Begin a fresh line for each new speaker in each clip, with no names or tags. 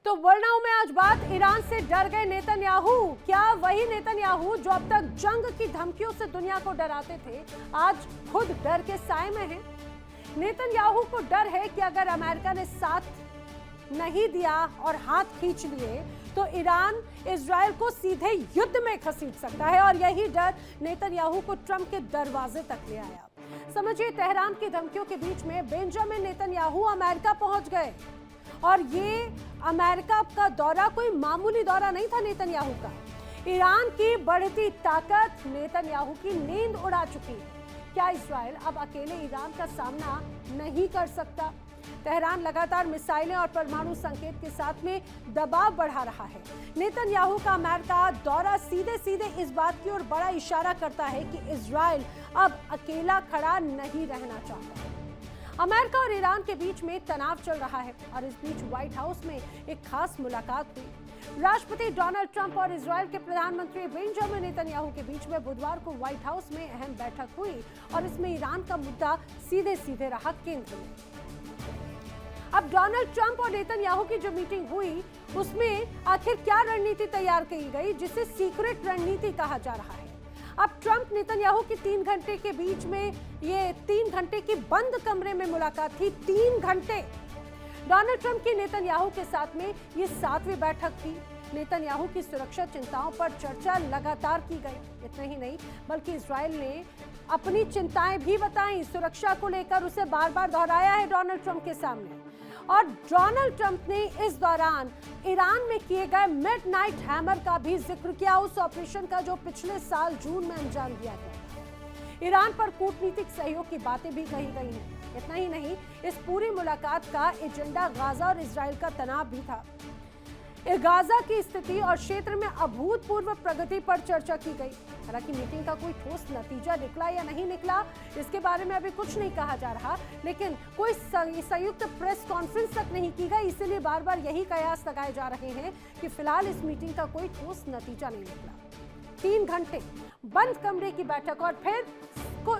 तो वर्नाओं में आज बात, ईरान से डर गए नेतन्याहू। क्या वही नेतन्याहू जो अब तक जंग की धमकियों से दुनिया को डराते थे, आज खुद डर के साए में हैं? नेतन्याहू को डर है कि अगर अमेरिका ने साथ नहीं दिया और हाथ खींच लिए तो ईरान इजराइल को सीधे युद्ध में घसीट सकता है, और यही डर नेतन्याहू को ट्रंप के दरवाजे तक ले आया। समझिए, तेहरान की धमकियों के बीच में बेंजामिन नेतन्याहू अमेरिका पहुंच गए, और ये अमेरिका का दौरा कोई मामूली दौरा नहीं था नेतन्याहू का। ईरान की बढ़ती ताकत नेतन्याहू की नींद उड़ा चुकी है। क्या इजराइल अब अकेले ईरान का सामना नहीं कर सकता? तेहरान लगातार मिसाइलें और परमाणु संकेत के साथ में दबाव बढ़ा रहा है। नेतन्याहू का अमेरिका दौरा सीधे सीधे इस बात की ओर बड़ा इशारा करता है कि इजराइल अब अकेला खड़ा नहीं रहना चाहता। अमेरिका और ईरान के बीच में तनाव चल रहा है, और इस बीच व्हाइट हाउस में एक खास मुलाकात हुई। राष्ट्रपति डोनाल्ड ट्रंप और इजराइल के प्रधानमंत्री बेंजामिन नेतन्याहू के बीच में बुधवार को व्हाइट हाउस में अहम बैठक हुई, और इसमें ईरान का मुद्दा सीधे सीधे रहा केंद्र में। अब डोनाल्ड ट्रंप और नेतन्याहू की जो मीटिंग हुई, उसमें आखिर क्या रणनीति तैयार की गई, जिसे सीक्रेट रणनीति कहा जा रहा है। अब ट्रंप नेतन्याहू की 3 घंटे के बीच में, ये 3 घंटे की बंद कमरे में मुलाकात थी। 3 घंटे डोनाल्ड ट्रंप की नेतन्याहू के साथ में ये 7वीं बैठक थी। नेतन्याहू की सुरक्षा चिंताओं पर चर्चा लगातार की गई। इतना ही नहीं, बल्कि इजराइल ने अपनी चिंताएं भी बताई। सुरक्षा को लेकर उसे बार बार दोहराया है डोनाल्ड ट्रंप के सामने। और डोनाल्ड ट्रंप ने इस दौरान ईरान में किए गए मिडनाइट हैमर का भी जिक्र किया, उस ऑपरेशन का जो पिछले साल जून में अंजाम दिया गया। ईरान पर कूटनीतिक सहयोग की बातें भी कही गई हैं। इतना ही नहीं, इस पूरी मुलाकात का एजेंडा गाजा और इजराइल का तनाव भी था। गाजा की स्थिति और क्षेत्र में अभूतपूर्व प्रगति पर चर्चा की गई। हालांकि मीटिंग का कोई ठोस नतीजा निकला या नहीं निकला, इसके बारे में अभी कुछ नहीं कहा जा रहा, लेकिन कोई संयुक्त प्रेस कॉन्फ्रेंस तक नहीं की गई। इसीलिए बार बार यही कयास लगाए जा रहे हैं कि फिलहाल इस मीटिंग का कोई ठोस नतीजा नहीं निकला। 3 घंटे बंद कमरे की बैठक, और फिर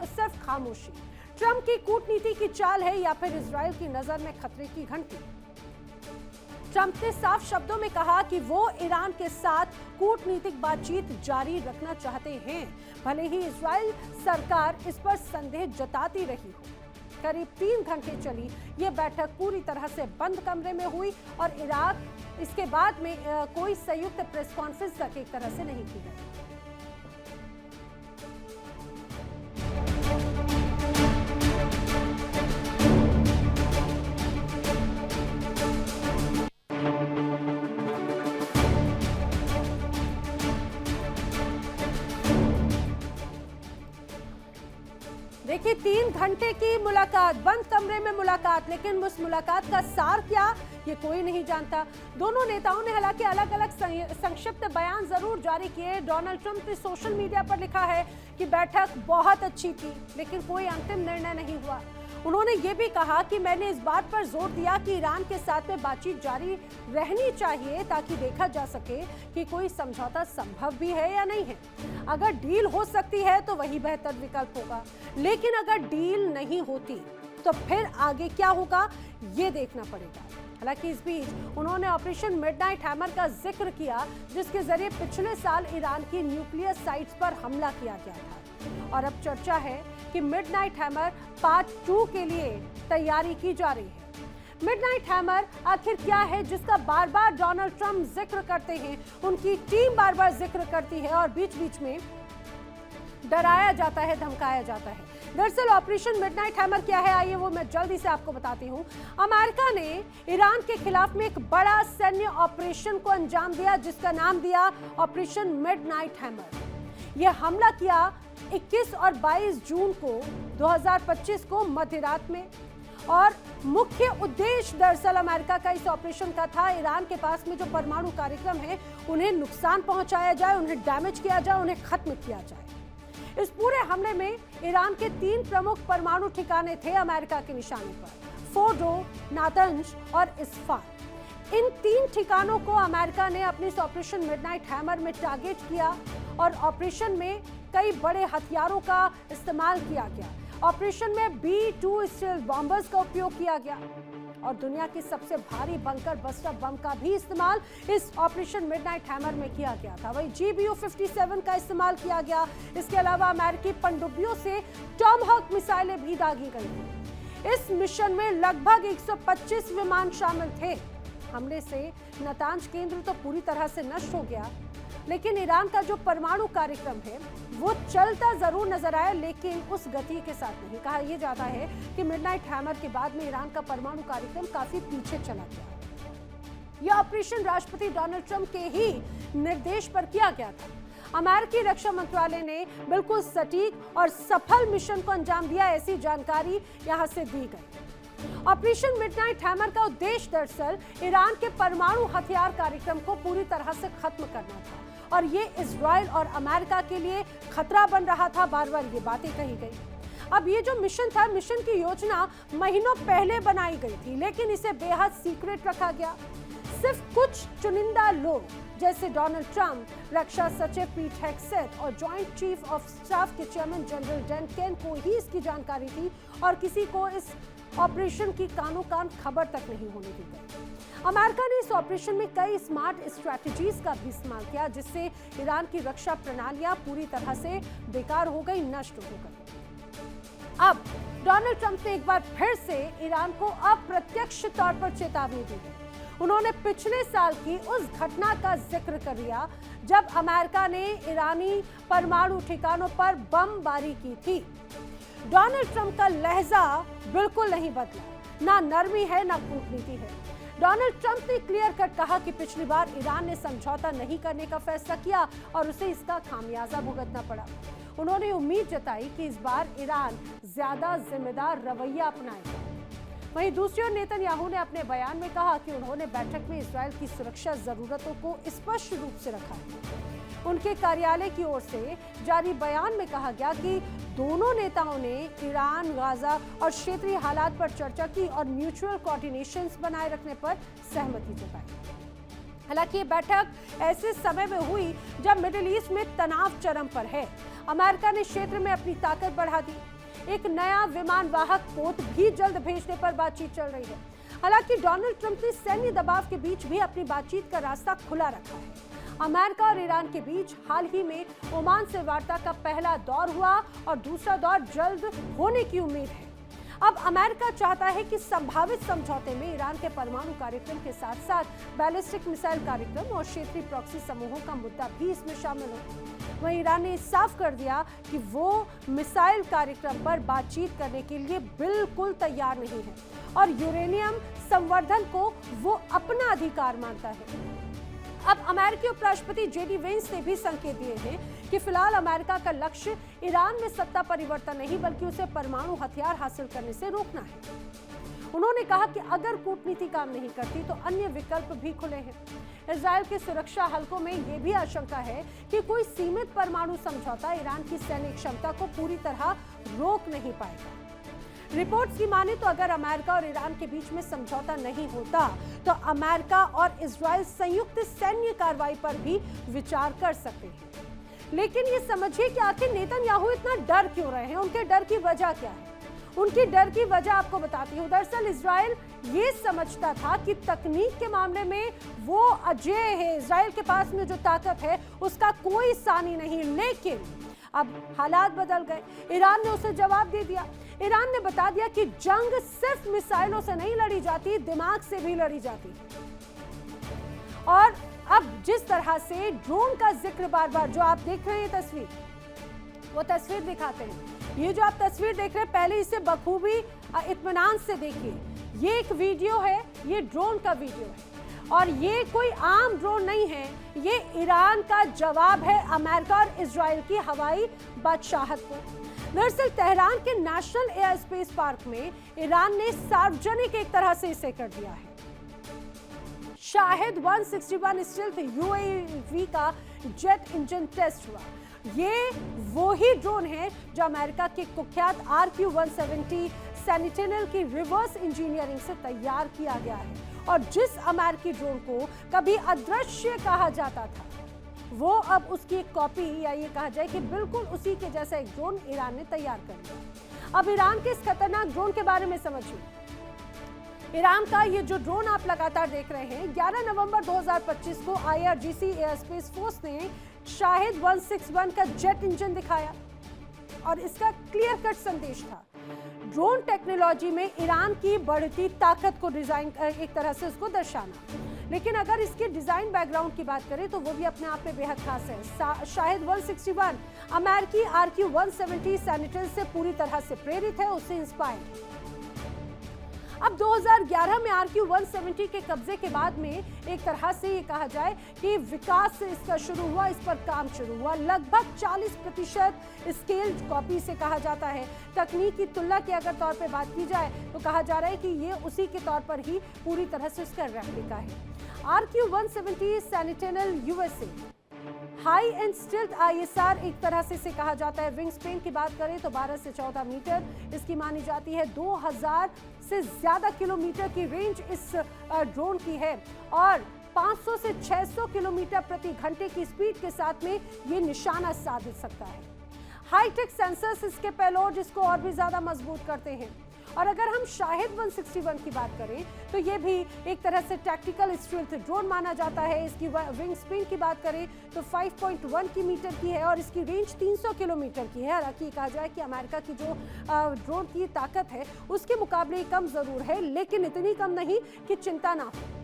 सिर्फ खामोशी। ट्रंप की कूटनीति की चाल है या फिर इजराइल की नजर में खतरे की घंटी? ट्रंप ने साफ शब्दों में कहा कि वो ईरान के साथ कूटनीतिक बातचीत जारी रखना चाहते हैं, भले ही इजराइल सरकार इस पर संदेह जताती रही हो। करीब 3 घंटे चली ये बैठक पूरी तरह से बंद कमरे में हुई, और इराक इसके बाद में कोई संयुक्त प्रेस कॉन्फ्रेंस तक एक तरह से नहीं की गई। देखिए, 3 घंटे की मुलाकात, बंद कमरे में मुलाकात, लेकिन उस मुलाकात का सार क्या, ये कोई नहीं जानता। दोनों नेताओं ने हालांकि अलग अलग संक्षिप्त बयान जरूर जारी किए। डोनाल्ड ट्रंप ने सोशल मीडिया पर लिखा है कि बैठक बहुत अच्छी थी, लेकिन कोई अंतिम निर्णय नहीं हुआ। उन्होंने ये भी कहा कि मैंने इस बात पर जोर दिया कि ईरान के साथ में बातचीत जारी रहनी चाहिए, ताकि देखा जा सके कि कोई समझौता संभव भी है या नहीं है। अगर डील हो सकती है तो वही बेहतर विकल्प होगा, लेकिन अगर डील नहीं होती तो फिर आगे क्या होगा, ये देखना पड़ेगा। हालांकि इस बीच उन्होंने ऑपरेशन मिडनाइट हैमर का जिक्र किया, जिसके जरिए पिछले साल ईरान की न्यूक्लियर साइट्स पर हमला किया गया था, और अब चर्चा है कि मिडनाइट हैमर पार्ट 2 के लिए तैयारी की जा रही है। मिडनाइट हैमर आखिर क्या है, जिसका बार बार डोनाल्ड ट्रंप जिक्र करते हैं, उनकी टीम बार बार जिक्र करती है, और बीच बीच में डराया जाता है, धमकाया जाता है। दरअसल ऑपरेशन मिडनाइट हैमर क्या है, आइए वो मैं जल्दी से आपको बताती हूँ। अमेरिका ने ईरान के खिलाफ में एक बड़ा सैन्य ऑपरेशन को अंजाम दिया, जिसका नाम दिया ऑपरेशन मिडनाइट हैमर। यह हमला किया 21 और 22 जून को 2025 को मध्य रात में, और मुख्य उद्देश्य दरअसल अमेरिका का इस ऑपरेशन का था, ईरान के पास में जो परमाणु कार्यक्रम है उन्हें नुकसान पहुंचाया जाए, उन्हें डैमेज किया जाए, उन्हें खत्म किया जाए। इस पूरे हमले में ईरान के 3 प्रमुख परमाणु ठिकाने थे अमेरिका के निशाने पर, फोर्डो, नातंज और इस्फान। इन 3 ठिकानों को अमेरिका ने अपने इस ऑपरेशन मिडनाइट हैमर में टारगेट किया, और ऑपरेशन में कई बड़े हथियारों का इस्तेमाल किया गया। ऑपरेशन में B-2 स्टील बॉम्बर्स का उपयोग किया गया। और दुनिया की सबसे भारी बंकर बस्टर बम का भी इस्तेमाल इस ऑपरेशन मिडनाइट हैमर में किया गया था। वहीं GBU-57 का इस्तेमाल किया गया। इसके अलावा अमेरिकी पनडुब्बियों से टॉमहॉक मिसाइलें भी दागी गई थी। इस मिशन में लगभग 125 विमान शामिल थे। हमले से नतांज केंद्र तो पूरी तरह से नष्ट हो गया, लेकिन ईरान का जो परमाणु कार्यक्रम है वो चलता जरूर नजर आया, लेकिन उस गति के साथ नहीं। कहा यह जाता है कि मिडनाइट हैमर के बाद में ईरान का परमाणु कार्यक्रम काफी पीछे चला गया। यह ऑपरेशन राष्ट्रपति डोनाल्ड ट्रंप के ही निर्देश पर किया गया था। अमेरिकी रक्षा मंत्रालय ने बिल्कुल सटीक और सफल मिशन को अंजाम दिया, ऐसी जानकारी यहां से दी गई। ऑपरेशन मिडनाइट हैमर का उद्देश्य दरअसल ईरान के परमाणु हथियार कार्यक्रम को पूरी तरह से खत्म करना था, और ये इजराइल और अमेरिका के लिए खतरा बन रहा था। बार बार ये बातें कही गई। अब ये जो मिशन था, मिशन की योजना महीनों पहले बनाई गई थी, लेकिन इसे बेहद सीक्रेट रखा गया। सिर्फ कुछ चुनिंदा लोग जैसे डोनाल्ड ट्रंप, रक्षा सचिव पीट हेग्सेथ और जॉइंट चीफ ऑफ स्टाफ के चेयरमैन जनरल डैन केन को ही इसकी जानकारी थी, और किसी को इस ऑपरेशन की कानो कान खबर तक नहीं होने दी गई। अमेरिका ने इस ऑपरेशन में कई स्मार्ट स्ट्रैटेजीज का भी इस्तेमाल किया, जिससे ईरान की रक्षा प्रणालियां पूरी तरह से बेकार हो गई, नष्ट हो गई। अब डोनाल्ड ट्रंप ने एक बार फिर से ईरान को अप्रत्यक्ष तौर पर चेतावनी दी है। उन्होंने पिछले साल की उस घटना का जिक्र कर दिया जब अमेरिका ने ईरानी परमाणु ठिकानों पर बमबारी की थी। डोनाल्ड ट्रंप का लहजा बिल्कुल नहीं बदला, ना नरमी है ना कूटनीति है। डोनाल्ड ट्रंप ने क्लियर कट कहा कि पिछली बार ईरान ने समझौता नहीं करने का फैसला किया और उसे इसका खामियाजा भुगतना पड़ा। उन्होंने उम्मीद जताई कि इस बार ईरान ज्यादा जिम्मेदार रवैया अपनाएगा। वहीं दूसरी ओर नेतन्याहू ने अपने बयान में कहा कि उन्होंने बैठक में इजराइल की सुरक्षा जरूरतों को स्पष्ट रूप से रखा है। उनके कार्यालय की ओर से जारी बयान में कहा गया कि दोनों नेताओं ने ईरान, गाजा और क्षेत्रीय हालात पर चर्चा की और म्यूचुअल कोऑर्डिनेशंस बनाए रखने पर सहमति जताई। हालांकि ये बैठक ऐसे समय में हुई जब मिडिल ईस्ट में तनाव चरम पर है। अमेरिका ने क्षेत्र में अपनी ताकत बढ़ा दी। एक नया विमान वाहक पोत भी जल्द भेजने पर बातचीत चल रही है। हालांकि डोनाल्ड ट्रंप ने सैन्य दबाव के बीच भी अपनी बातचीत का रास्ता खुला रखा है। अमेरिका और ईरान के बीच हाल ही में ओमान से वार्ता का पहला दौर हुआ और दूसरा दौर जल्द होने की उम्मीद है। अब अमेरिका चाहता है कि संभावित समझौते में ईरान के परमाणु कार्यक्रम के साथ साथ बैलिस्टिक मिसाइल कार्यक्रम और क्षेत्रीय प्रॉक्सी समूहों का मुद्दा भी इसमें शामिल हो। वहीं ईरान ने साफ कर दिया कि वो मिसाइल कार्यक्रम पर बातचीत करने के लिए बिल्कुल तैयार नहीं है और यूरेनियम संवर्धन को वो अपना अधिकार मानता है। अब अमेरिकी उपराष्ट्रपति जेडी वेंस ने भी संकेत दिए हैं कि फिलहाल अमेरिका का लक्ष्य ईरान में सत्ता परिवर्तन नहीं बल्कि उसे परमाणु हथियार हासिल करने से रोकना है। उन्होंने कहा कि अगर कूटनीति काम नहीं करती तो अन्य विकल्प भी खुले हैं। इजराइल के सुरक्षा हलकों में यह भी आशंका है कि कोई सीमित परमाणु समझौता ईरान की सैन्य क्षमता को पूरी तरह रोक नहीं पाएगा। रिपोर्ट्स की माने तो अगर अमेरिका और ईरान के बीच में समझौता नहीं होता तो अमेरिका और इजराइल संयुक्त सैन्य कार्रवाई पर भी विचार कर सकते हैं। लेकिन ये समझिए कि आखिर नेतन्याहू इतना डर क्यों रहे हैं, उनके डर की वजह क्या है। उनकी डर की वजह आपको बताती हूँ। दरअसल इजराइल ये समझता था कि तकनीक के मामले में वो अजेय है, इजराइल के पास में जो ताकत है उसका कोई सानी नहीं। लेकिन अब हालात बदल गए। ईरान ने उसे जवाब दे दिया। ईरान ने बता दिया कि जंग सिर्फ मिसाइलों से नहीं लड़ी जाती, दिमाग से भी लड़ी जाती। और अब जिस तरह से ड्रोन का जिक्र बार बार जो आप देख रहे हैं तस्वीर, वो तस्वीर दिखाते हैं। ये जो आप तस्वीर देख रहे हैं पहले इसे बखूबी इत्मीनान से देखिए। ये एक वीडियो है, ये ड्रोन का वीडियो है और ये कोई आम ड्रोन नहीं है। ये ईरान का जवाब है अमेरिका और इजराइल की हवाई बादशाहत को। दरअसल तेहरान के नेशनल एयर स्पेस पार्क में ईरान ने सार्वजनिक एक तरह से इसे कर दिया है। शाहिद 161 स्टील्थ यूएवी का जेट इंजन टेस्ट हुआ। ये वो ही ड्रोन है जो अमेरिका के कुख्यात RQ-170 सेंटिनेल की रिवर्स इंजीनियरिंग से तैयार किया गया है और जिस अमेरिकी ड्रोन को कभी अदृश्य कहा जाता था वो अब उसकी एक कॉपी या ये कहा जाए कि बिल्कुल उसी के जैसा एक ड्रोन ईरान ने तैयार कर लिया। अब ईरान के इस खतरनाक ड्रोन के बारे में समझिए। ईरान का ये जो ड्रोन आप लगातार देख रहे हैं, 11 नवंबर 2025 को IRGC एयरस्पेस फोर्स ने शाहिद 161 का जेट इंजन दिखाया और इसका क्लियर कट संदेश था ड्रोन टेक्नोलॉजी में ईरान की बढ़ती ताकत को डिजाइन एक तरह से उसको दर्शाना। लेकिन अगर इसके डिजाइन बैकग्राउंड की बात करें तो वो भी अपने आप में बेहद खास है। शाहिद 161 अमेरिकी RQ-170 सैनिटल से पूरी तरह से प्रेरित है, उससे इंस्पायर्ड। अब 2011 में RQ-170 के कब्जे के बाद में एक तरह से ये कहा जाए कि विकास इसका शुरू हुआ, इस पर काम शुरू हुआ। लगभग 40% स्केल कॉपी से कहा जाता है। तकनीक की तुलना के अगर तौर पे बात की जाए तो कहा जा रहा है कि ये उसी के तौर पर ही पूरी तरह से उसका रेप्लिका है। RQ-170 Sentinel USA high and stealth ISR एक तरह से इसे कहा जाता है। विंग स्पेन की बात करें तो 12 से 14 मीटर इसकी मानी जाती है। 2000 से ज्यादा किलोमीटर की रेंज इस ड्रोन की है और 500 से 600 किलोमीटर प्रति घंटे की स्पीड के साथ में ये निशाना साध सकता है। हाईटेक सेंसर्स इसके पेलोड इसको और भी ज्यादा मजबूत करते हैं। और अगर हम शाहिद 161 की बात करें तो ये भी एक तरह से टैक्टिकल स्टील्थ ड्रोन माना जाता है। इसकी विंग स्पेन की बात करें तो 5.1 की मीटर की है और इसकी रेंज 300 किलोमीटर की है। हालांकि कहा जाए कि अमेरिका की जो ड्रोन की ताकत है उसके मुकाबले कम जरूर है, लेकिन इतनी कम नहीं कि चिंता ना हो।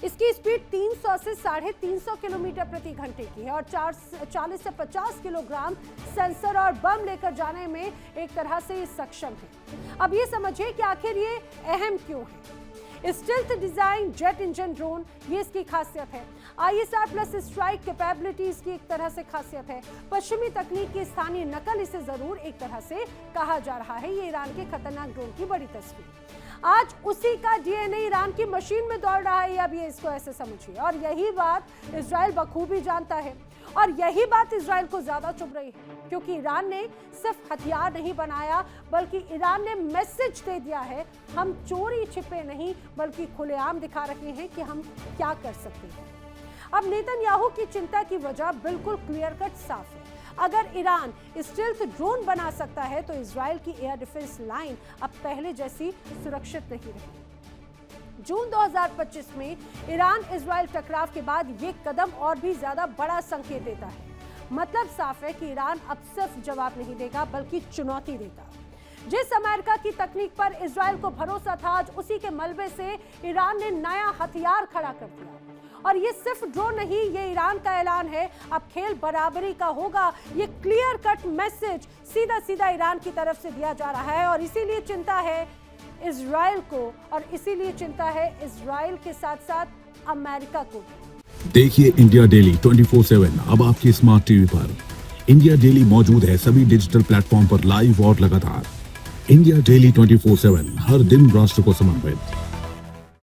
इसकी स्पीड 300 से 350 किलोमीटर प्रति घंटे की है और 40 से 50 किलोग्राम सेंसर और बम लेकर जाने में एक तरह से ये सक्षम है। अब ये समझिए कि आखिर ये अहम क्यों है। Stealth design jet engine drone, ये इसकी खासियत है। ISR प्लस स्ट्राइक कैपेबिलिटी इसकी एक तरह से खासियत है। पश्चिमी तकनीक की स्थानीय नकल इसे जरूर एक तरह से कहा जा रहा है। ये ईरान के खतरनाक ड्रोन की बड़ी तस्वीर। आज उसी का DNA ईरान की मशीन में दौड़ रहा है। अब ये इसको ऐसे समझिए और यही बात इजराइल बखूबी जानता है और यही बात इजराइल को ज्यादा चुभ रही है, क्योंकि ईरान ने सिर्फ हथियार नहीं बनाया बल्कि ईरान ने मैसेज दे दिया है, हम चोरी छिपे नहीं बल्कि खुलेआम दिखा रहे हैं कि हम क्या कर सकते हैं। अब नेतन्याहू की चिंता की वजह बिल्कुल क्लियर कट साफ है। अगर ईरान स्टील्थ ड्रोन बना सकता है तो इजराइल की एयर डिफेंस लाइन अब पहले जैसी सुरक्षित नहीं रही। जून 2025 में ईरान इजराइल टकराव के बाद ये कदम और भी ज्यादा बड़ा संकेत देता है। मतलब साफ है कि ईरान अब सिर्फ जवाब नहीं देगा बल्कि चुनौती देगा। जिस अमेरिका की तकनीक पर इजराइल को भरोसा था, आज उसी के मलबे से ईरान ने नया हथियार खड़ा कर दिया। और ये सिर्फ ड्रोन नहीं, ये ईरान का ऐलान है, अब खेल बराबरी का होगा। ये क्लियर कट मैसेज सीधा सीधा ईरान की तरफ से दिया जा रहा है और इसीलिए चिंता है इजराइल को और इसीलिए चिंता है इजराइल के साथ साथ अमेरिका को।
देखिए इंडिया डेली 24/7 अब आपकी स्मार्ट टीवी पर। इंडिया डेली मौजूद है सभी डिजिटल प्लेटफॉर्म पर लाइव और लगातार। इंडिया डेली 24/7 हर दिन राष्ट्र को समर्पित।